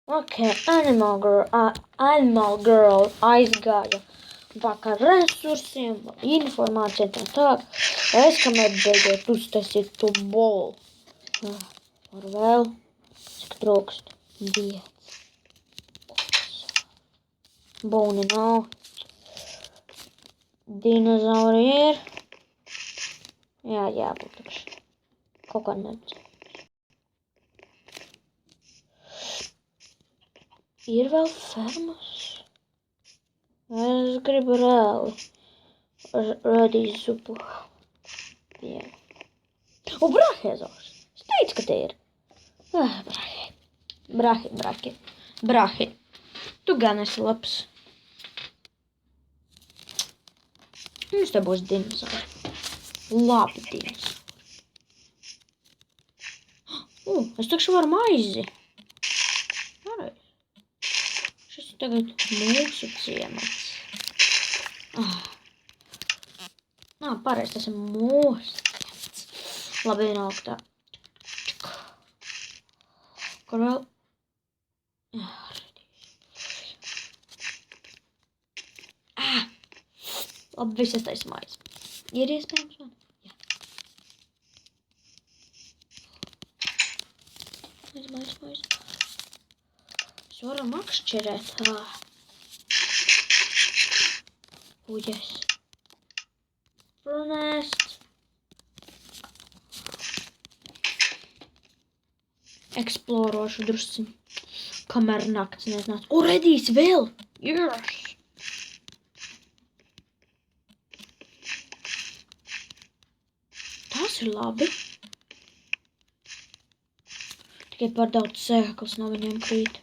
Ok, Animal Girl aizgāja vakar resursiem, informācija tā tālāk. Es, kamēr beidzot uztaisīt to bolu. Var vēl, cik trūkst, 5. Būni nav. Dinozauri ir. Jā, jābūt tukši. Kaut kā nedzēs. Ir vēl fermas. Es gribu reāli radīt zupu. Jā. O, brahezors. Es teicu, ka te ir. Brahi. Tu gan esi labs. Mums te būs dinozauri. Labi dinozauri. Es takšu varu maizi. Šis ir tagad mūsu ciemats. Pareizi, tas ir mūsu ciemats. Labi, vienalga tā. Kur vēl? Labi, viss taisa maizi. Ir iespējams man? Jā. Maizi. Es varu makšķerēt. Yes. Runēst. Eksplorošu drusciņu. Kamēr nakts neznāc. O, redīs vēl! Yes! Tas ir labi. Tikai par daudz sēklas no viņiem krīt.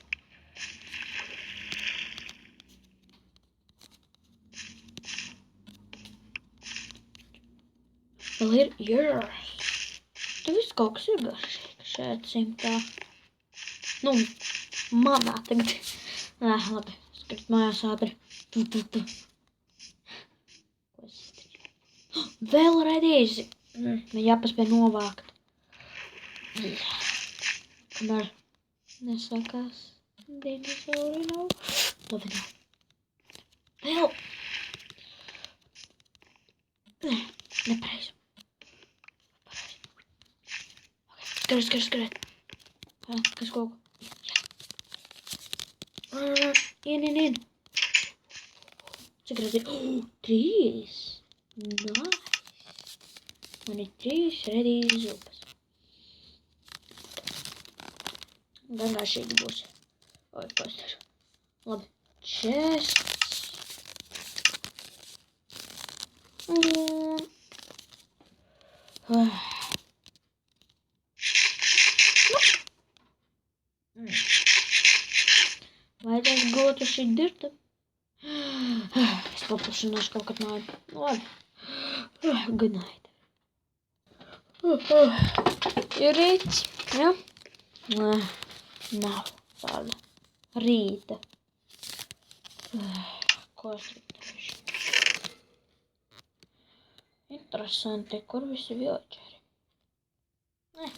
Vēl ir, yes! Te viss kaut kas ir garšīgi šeit simtā. Nu, manā tagad. Labi, skrit mājās ātri. Vēl redīsi. Jāpaspēj novākt. Kamēr nesākās dinozauri nav. Labi, nav. Vēl. Nepareizi. Skriet. Kas kaut ko? In. Cik redz ir? 3. Nice. Man ir 3 redīs zupas. Gan garšīgi būs. Oi, kas ir? Labi. Chests. Vajadzēs gūt uz šī dirta. Es paplašināšu kaut kad māju. Labi. Good night. Ir rīts, ja? Nav tāda rīta. Ko es rītēšu? Interesanti, kur visi villaģeri?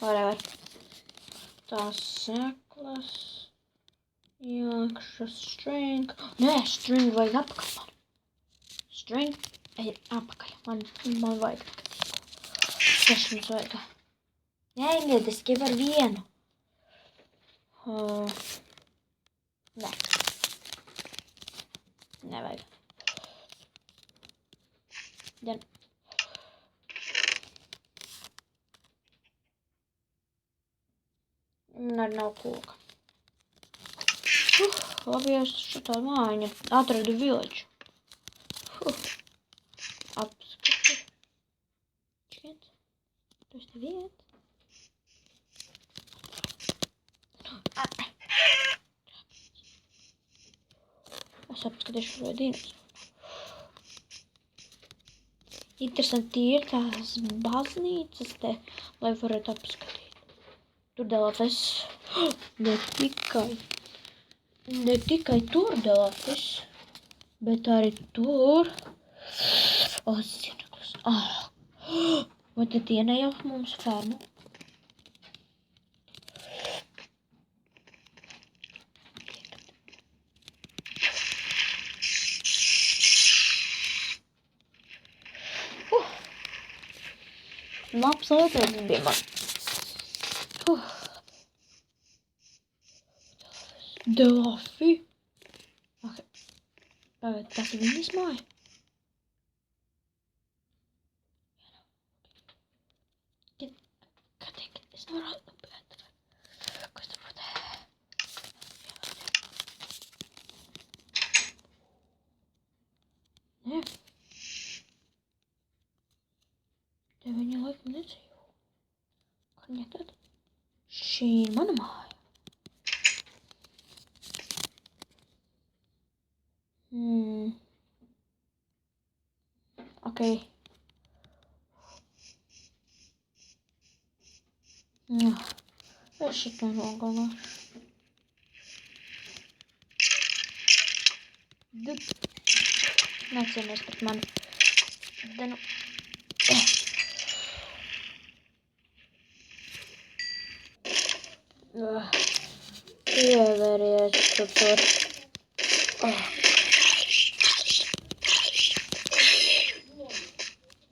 Whatever. Tās seklas. Jākša string. Nē, string vajag apakaļ man. String ir apakaļ. Man vajag tagad tīko. Tas mums vajag. Nē, es tikai var vienu. Nē. Nevajag. Dan. Nav koka. Labi, es šitā mājiņa atradu village. Apskatu. Čet. Tas te viet. Es apskatīšu šo dinozauru. Interesanti ir tās baznīcas te, lai varētu apskatīt. Tur dalāties ne tikai tur dalāties, bet arī tur. Zineklis. Vai tad ienējām mums fermu? labs atradums bija man. Delphi. Okay. Pagaid, tas ir viņas māja. Kad es nevaru atbildēt. Kas tur būtu? Nē. Te viņa laikam nedzīvo. Kā viņa tad? Šī ir mana māja. Okay. Jā. Es šito nogalināšu. Necīnies pret mani. Denu. Ievēries tur.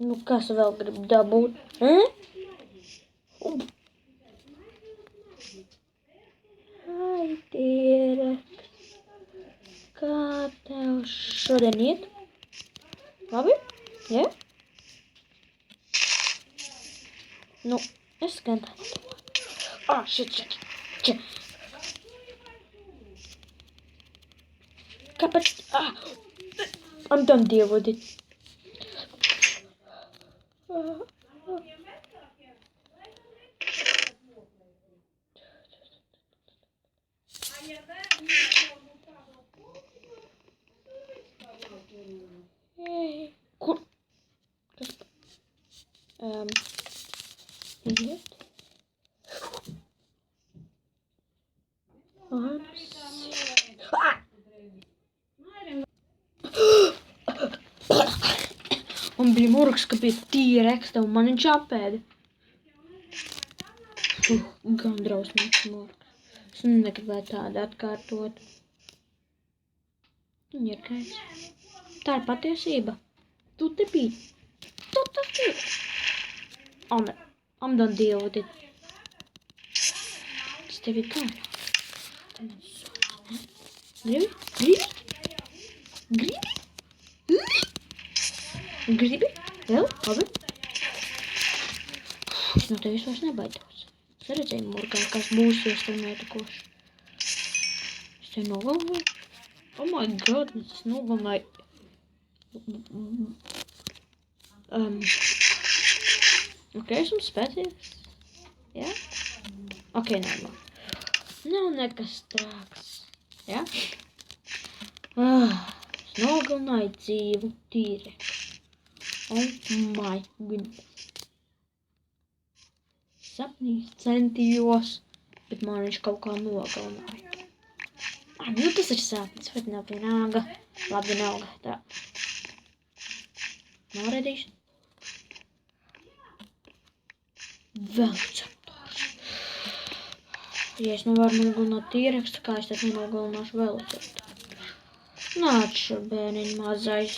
Nu, kas vēl grib dabūt? Ai, T-Rex. Kā tev šodien iet? Labi? Jā? Nu, es gan tā nedomāju. Shit. Kāpēc? I'm done deal with it. Kur? Kas? Iet. Man bija murgs, ka bija T-Rex un man viņš apēda. Gan drausmīgs murgs. Es negribēju tādu atkārtot. Viņa ir kaits. Tā ir patiesība. Tu te biji. Tu tas ir. I'm done deal with it. Tas tev ir kā? Gribi? Vēl? Labi. Es no tevis vairs nebaidos. Es redzēju murgā, kas būsies tev netikoši. Es tev nogalināju. Oh my god, es nogalināju. Okay, esmu spēcīgs. Jā? Okay, normāli. Nav nekas trāks. Jā? Es nogalināju dzīvu T-Rex. Oh my goodness. Sapnīs centījos, bet man viņš kaut kā nogalināja. Nu tas ir sapnis, bet nav vienalga. Labi, vienalga. Tā. Noredīšu. Velociraptors. Ja es nevaru nogalināt T-Rexu, kā es tad nenogalināšu Velociraptoru? Nāc šur, bērniņ mazais.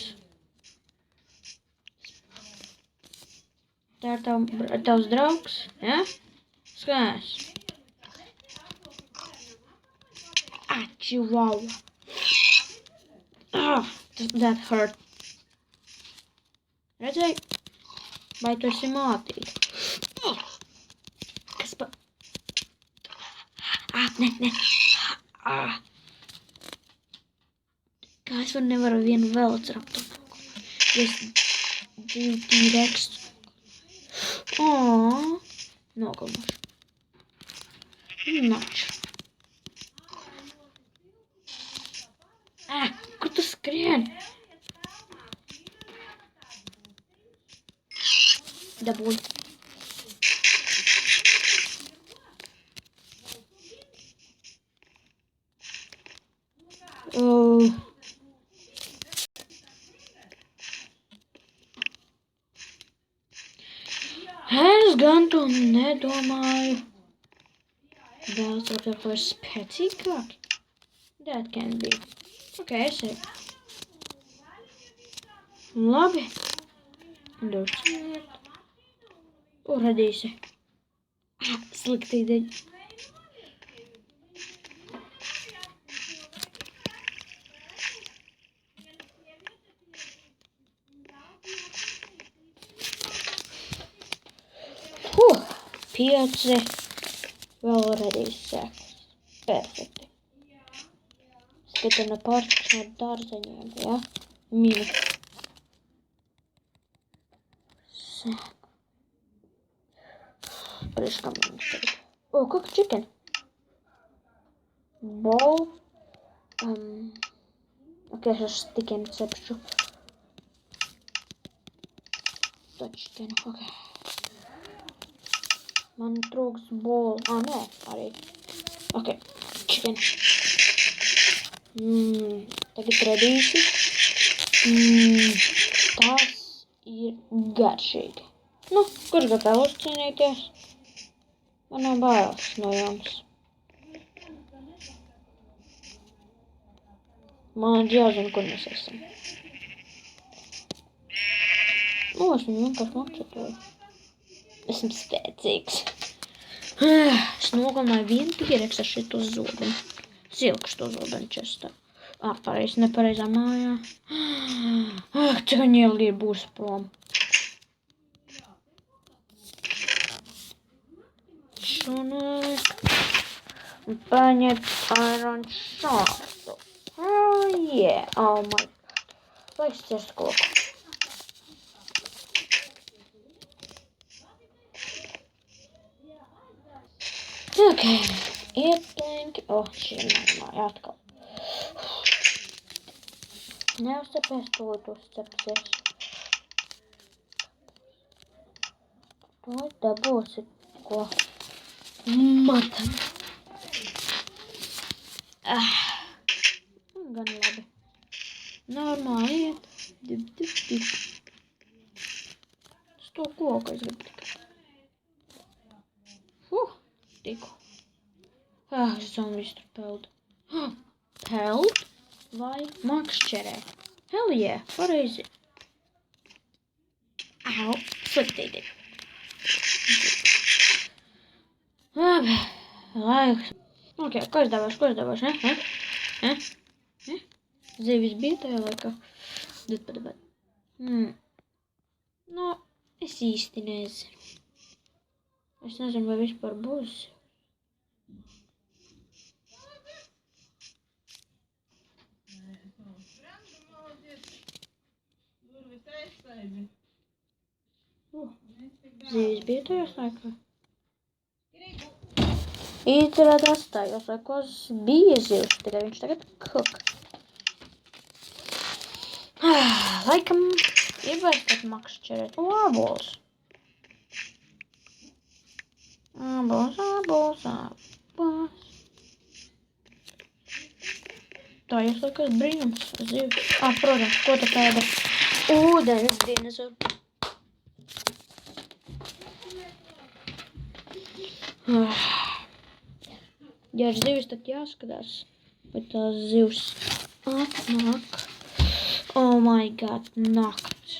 Tā ir tavs draugs, ja? Skās. Chihuahua. That hurt. Redzēji? Vai tu esi mātīte? Kas pa... Ne. Kā es nevaru vienu Velociraptoru? Es dzīvu T-Rex. Nogalināšu. Nāc. Kur tu skrien? Dabūj. Es gan to nedomāju. Velociraptors ir spēcīgāk. That can be. Okay, es eju. Labi. Dosiet. radīsi. Slikta ideja. Pieci. Vēl radīs sēklas. Perfekti. Skatina pārtiks no dārzeņiem, ja? Mini. Sēkla. Priekškam man tagad. O, cooked chicken. Bowl. Ok, es ar stikienu cepšu. To chicken, ok. Man trūks bowl. Nē, arī. Ok, chicken. Tagad radīsi. Tas ir garšīgi. Nu, kurš gatavs cīnīties? Man nav bailes no jums. Man jāzina, kur mēs esam. Es viņu vienkārši makšatoju. Esmu spēcīgs. Es nogalināju vienu tīreks ar šito zobeni. Es ielikšu to zobeni čestā. Pareizi, nepareizā mājā. Cik viņi ilgi būs prom. Šunāk. Un paņemt iron šādu. Oh yeah. Oh my god. Laiks cirst koku. Ok, ieplenki. Šī ir normāli atkal. Neuzcepēs, to uzcepsies. To dabūsi ko matam. Gan labi. Normāli iet. Dip. Es to koku es gribu tikai. Tiku. Zombijs tur peld. Peld vai makšķerē? Hell yeah, pareizi. Au, sliktīgi. Labi, laiks. Ok, ko es dabāšu, ne? Zivis bija tajā laikā. Bet. Nu, es īsti nezinu. Es nezinu, vai vispār būs. Zivis bija tajās laikā. Izrādās tajos laikos bija zivs, tikai viņš tagad cook. Laikam ir vajadzētu makšķerēt ābols. Ābols. Tā ieslēkās brīnums. Zivs. Protams, ko tā pēda? Ūdeņas dinozauru. Ja ir zivs, tad jāskatās, vai tās zivs atnāk. Oh my god, nakts.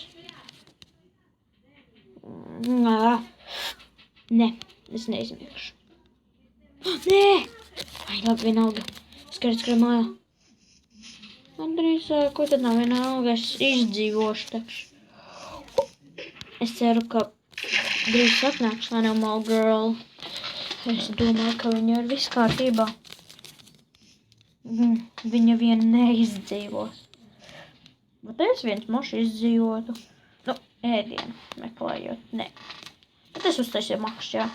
Nē, es neizmiegšu. Nē! Ai, labi, vienalga. Skrien mājā. Man drīz, ko tad nav vienalga, es izdzīvošu taču. Es ceru, ka drīz atnāks Animal Girl. Es domāju, ka viņa ir viss kārtībā. Viņa vien neizdzīvos. Bet es viens moši izdzīvotu. Nu, ēdienu meklējot, nē. Bet es uztaisīju makšķā.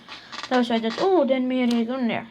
Tev vajadzētu ūdeni mierīgi un jā.